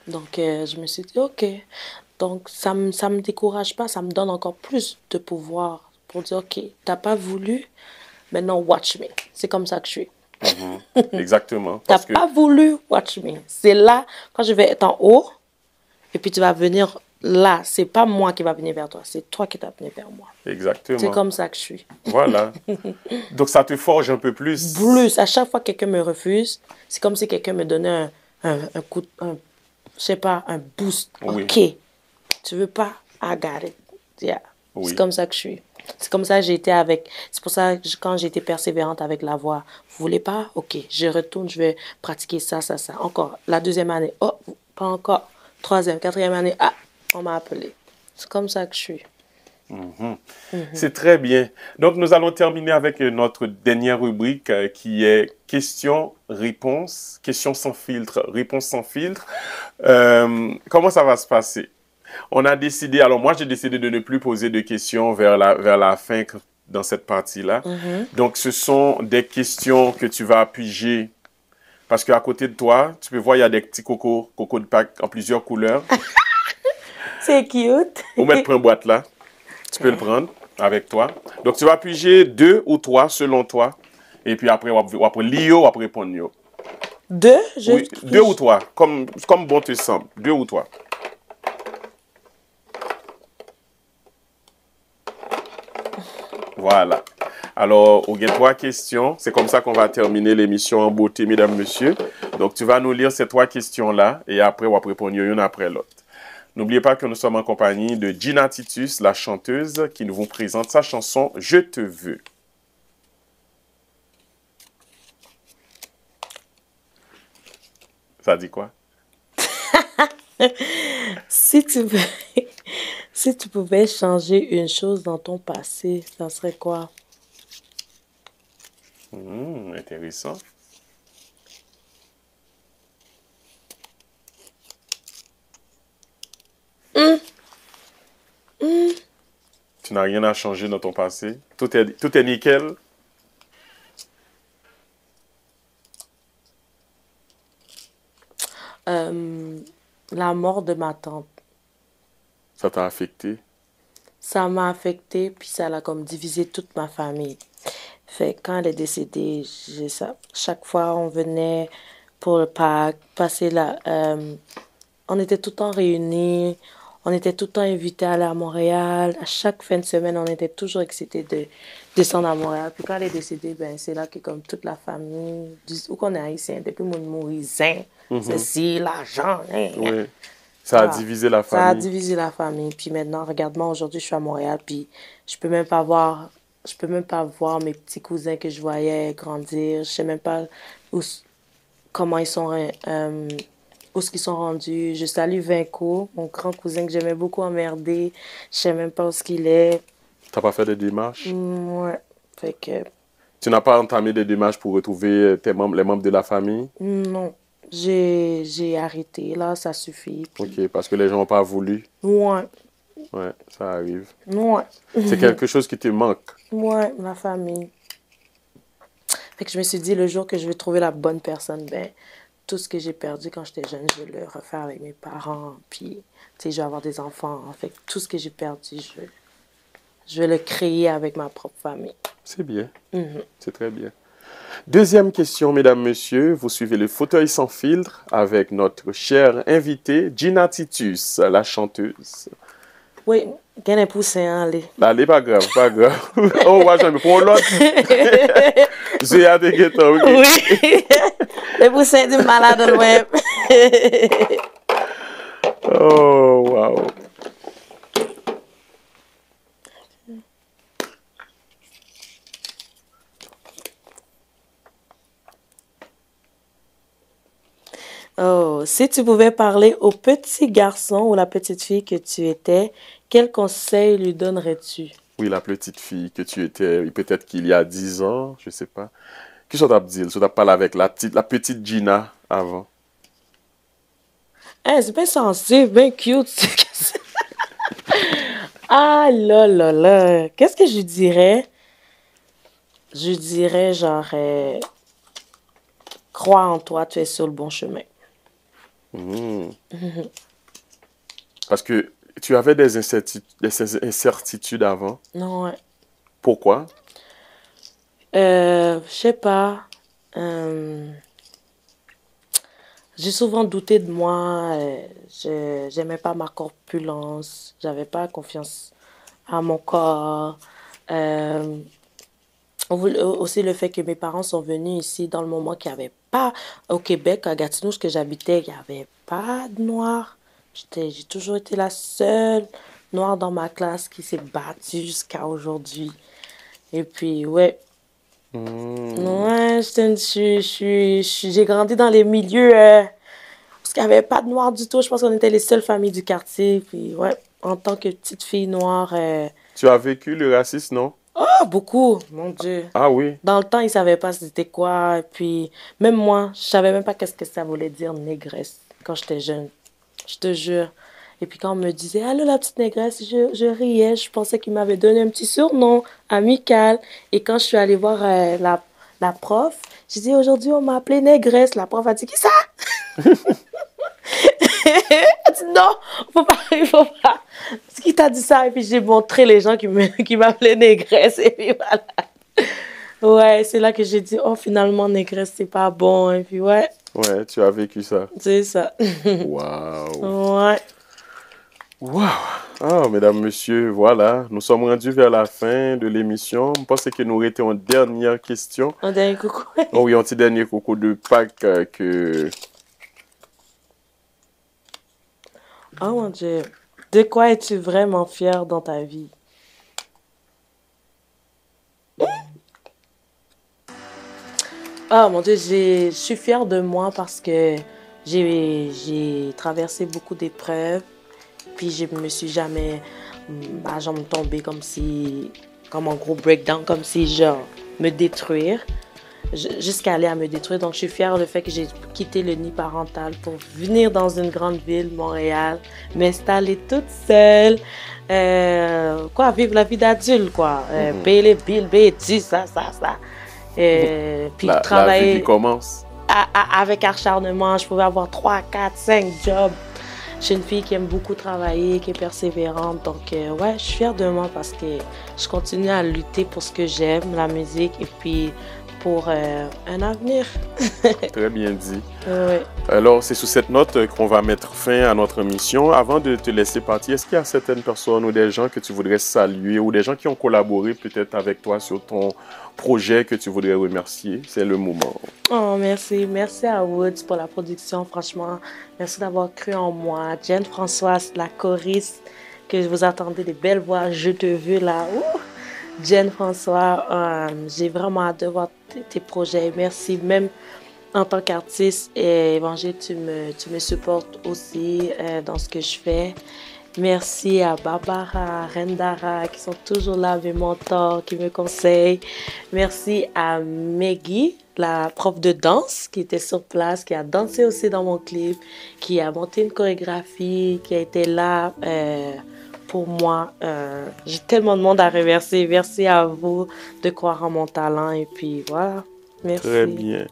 Donc, je me suis dit, OK. Donc, ça me décourage pas, ça me donne encore plus de pouvoir pour dire, OK, t'as pas voulu, maintenant watch me. C'est comme ça que je suis. Exactement. T'as pas voulu, watch me. C'est là, quand je vais être en haut, et puis tu vas venir là. C'est pas moi qui va venir vers toi, c'est toi qui vas venir vers moi. Exactement. C'est comme ça que je suis. Voilà. Donc, ça te forge un peu plus. Plus. À chaque fois que quelqu'un me refuse, c'est comme si quelqu'un me donnait un coup, je sais pas, un boost. Oui. OK. Tu veux pas? I got it. Yeah. Oui. C'est comme ça que je suis. C'est comme ça que j'ai été avec... C'est pour ça que quand j'ai été persévérante avec la voix, vous voulez pas? OK, je retourne, je vais pratiquer ça, ça, ça. Encore. La deuxième année, oh, pas encore. Troisième, quatrième année, ah, on m'a appelé. C'est comme ça que je suis. C'est très bien. Donc, nous allons terminer avec notre dernière rubrique qui est questions-réponses. Questions sans filtre, réponses sans filtre. Comment ça va se passer? On a décidé, alors moi j'ai décidé de ne plus poser de questions vers la fin dans cette partie-là. Donc ce sont des questions que tu vas piger parce qu'à côté de toi, tu peux voir, il y a des petits coco de Pâques en plusieurs couleurs. C'est cute. Ou mettre une boîte là. Tu peux le prendre avec toi. Donc tu vas piger 2 ou 3 selon toi. Et puis après, on va lire, on va répondre. 2? Oui, 2 ou 3, comme bon te semble. 2 ou 3. Voilà. Alors, il y a 3 questions. C'est comme ça qu'on va terminer l'émission en beauté, mesdames, messieurs. Donc, tu vas nous lire ces 3 questions-là et après, on va répondre une après l'autre. N'oubliez pas que nous sommes en compagnie de Gina Titus, la chanteuse, qui nous vous présente sa chanson « Je te veux ». Ça dit quoi? Si tu pouvais changer une chose dans ton passé, ça serait quoi? Intéressant. Tu n'as rien à changer dans ton passé? Tout est nickel? La mort de ma tante. Ça t'a affecté? Ça m'a affecté, puis ça a comme divisé toute ma famille. Fait que quand elle est décédée, chaque fois on venait pour le Pâques, passer là, on était tout le temps réunis, on était tout le temps invités à aller à Montréal. À chaque fin de semaine, on était toujours excités de descendre à Montréal. Puis quand elle est décédée, ben, c'est là que comme toute la famille, où qu'on est haïtien, depuis mon mourizin, ceci, l'argent. Oui. Ça a divisé la famille. Ça a divisé la famille. Puis maintenant, regarde-moi, aujourd'hui, je suis à Montréal, puis je peux même pas voir mes petits cousins que je voyais grandir. Je sais même pas comment ils sont, où est-ce qu'ils sont rendus. Je salue Vinco, mon grand cousin que j'aimais beaucoup emmerder. Je sais même pas où qu'il est. T'as pas fait des démarches? Ouais. Fait que... Tu n'as pas entamé des démarches pour retrouver les membres de la famille? Non. J'ai arrêté, là, ça suffit. Puis... OK, parce que les gens n'ont pas voulu? Ouais. Ouais, ça arrive. Ouais. C'est quelque chose qui te manque? Ouais, la famille. Fait que je me suis dit, le jour que je vais trouver la bonne personne, ben, tout ce que j'ai perdu quand j'étais jeune, je vais le refaire avec mes parents. Puis, tu sais, je vais avoir des enfants. En fait, tout ce que j'ai perdu, je vais le créer avec ma propre famille. C'est bien. C'est très bien. Deuxième question, mesdames, messieurs. Vous suivez le fauteuil sans filtre avec notre chère invitée, Gina Titus, la chanteuse. Oui, il y a un poussin, allez. Allez, pas grave, pas grave. Oh, ouais, j'en ai pour l'autre. J'ai hâte que toi, ok. Oui, les poussins du malade au web. Oh, wow. Oh, si tu pouvais parler au petit garçon ou la petite fille que tu étais, quel conseil lui donnerais-tu? Oui, la petite fille que tu étais, peut-être qu'il y a 10 ans, je sais pas. Qu'est-ce que tu as dit? Tu as parlé avec la petite Gina avant. Hein, c'est bien sensible, bien cute. Ah là là là. Qu'est-ce que je dirais? Je dirais genre, crois en toi, tu es sur le bon chemin. Hmm. Parce que tu avais des incertitudes avant. Non, ouais. Pourquoi? Je sais pas. Euh, j'ai souvent douté de moi. J'aimais pas ma corpulence. J'avais pas confiance à mon corps. Euh, Aussi le fait que mes parents sont venus ici dans le moment qu'il n'y avait pas au Québec, à Gatineau, que j'habitais, il n'y avait pas de noirs. J'ai toujours été la seule noire dans ma classe qui s'est battue jusqu'à aujourd'hui. Et puis, ouais, Hmm. ouais, j'ai grandi dans les milieux parce qu'il n'y avait pas de noirs du tout. Je pense qu'on était les seules familles du quartier. Puis, ouais, en tant que petite fille noire, Tu as vécu le racisme, non? oh, beaucoup, mon Dieu. Ah oui. Dans le temps, ils ne savaient pas c'était quoi. Et puis, même moi, je savais même pas qu'est-ce que ça voulait dire négresse quand j'étais jeune. Je te jure. Et puis, quand on me disait, allô, la petite négresse, je riais. Je pensais qu'il m'avait donné un petit surnom amical. Et quand je suis allée voir la prof, j'ai dit, aujourd'hui, on m'a appelée négresse. La prof a dit, qui ça? Elle dit, non, il faut pas. Parce qu'il t'a dit ça. Et puis, j'ai montré les gens qui m'appelaient négresse. Et puis, voilà. Ouais, c'est là que j'ai dit, oh, finalement, négresse, c'est pas bon. Et puis, ouais, Ouais, tu as vécu ça. c'est ça. Waouh. Ouais. Waouh. Ah, mesdames, messieurs, voilà. Nous sommes rendus vers la fin de l'émission. Je pense que nous étions en dernière question. Un dernier coucou. Oh oui, un petit dernier coucou de Pâques que... Oh mon Dieu. De quoi es-tu vraiment fier dans ta vie? Oh mon Dieu, je suis fière de moi parce que j'ai traversé beaucoup d'épreuves. Puis je me suis jamais, jamais tombée comme un gros breakdown, comme si genre me détruire, jusqu'à aller à me détruire. Donc je suis fière du fait que j'ai quitté le nid parental pour venir dans une grande ville, Montréal, m'installer toute seule, vivre la vie d'adulte, quoi. Payer les billes, payer ci, ça. Puis la vie travailler qui commence. avec acharnement. Je pouvais avoir 3, 4, 5 jobs. Je suis une fille qui aime beaucoup travailler, qui est persévérante. Donc, ouais, je suis fière de moi parce que je continue à lutter pour ce que j'aime, la musique, et puis pour un avenir. Très bien dit. Oui. Alors, c'est sous cette note qu'on va mettre fin à notre mission. Avant de te laisser partir, est-ce qu'il y a certaines personnes ou des gens que tu voudrais saluer ou des gens qui ont collaboré peut-être avec toi sur ton projet que tu voudrais remercier? C'est le moment. Oh, merci. Merci à Woods pour la production, franchement. Merci d'avoir cru en moi. Jen Françoise, la choriste, que vous attendez des belles voix. Je te veux là. Ouh! Jen François, j'ai vraiment hâte de voir tes projets. Merci. Même en tant qu'artiste et Évangile, tu me supportes aussi dans ce que je fais. Merci à Barbara, Rendara, qui sont toujours là, mes mentors, qui me conseillent. Merci à Maggie, la prof de danse, qui était sur place, qui a dansé aussi dans mon clip, qui a monté une chorégraphie, qui a été là pour moi. J'ai tellement de monde à remercier. Merci à vous de croire en mon talent. Et puis voilà. Merci. Très bien.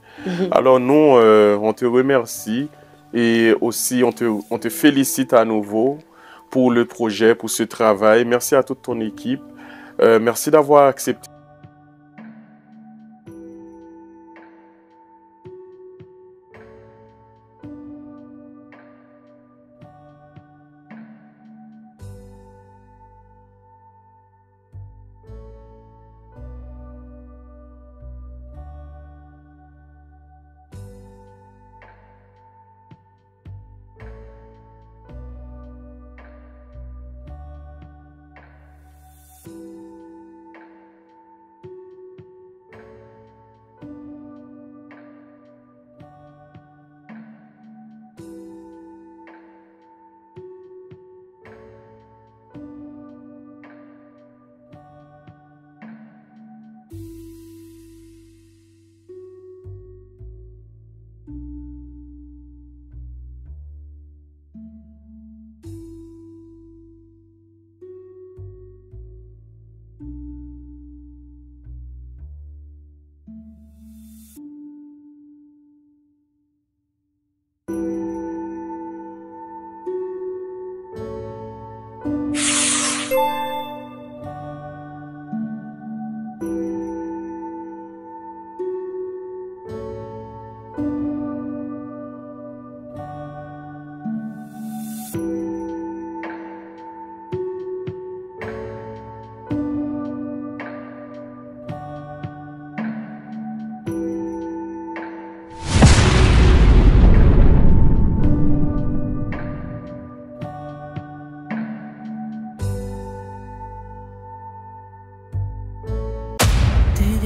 Alors nous, on te remercie et aussi on te félicite à nouveau pour le projet, pour ce travail. Merci à toute ton équipe. Merci d'avoir accepté.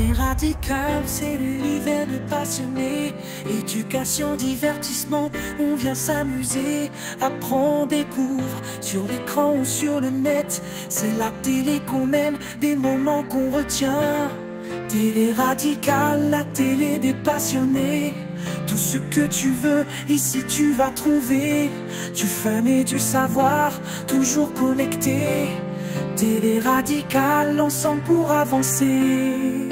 Télé-Radical, c'est l'univers de passionnés. Éducation, divertissement, on vient s'amuser. Apprend, découvre, sur l'écran ou sur le net. C'est la télé qu'on aime, des moments qu'on retient. Télé-Radical, la télé des passionnés. Tout ce que tu veux, ici tu vas trouver. Du fun et du savoir, toujours connecté. Télé-Radical, ensemble pour avancer.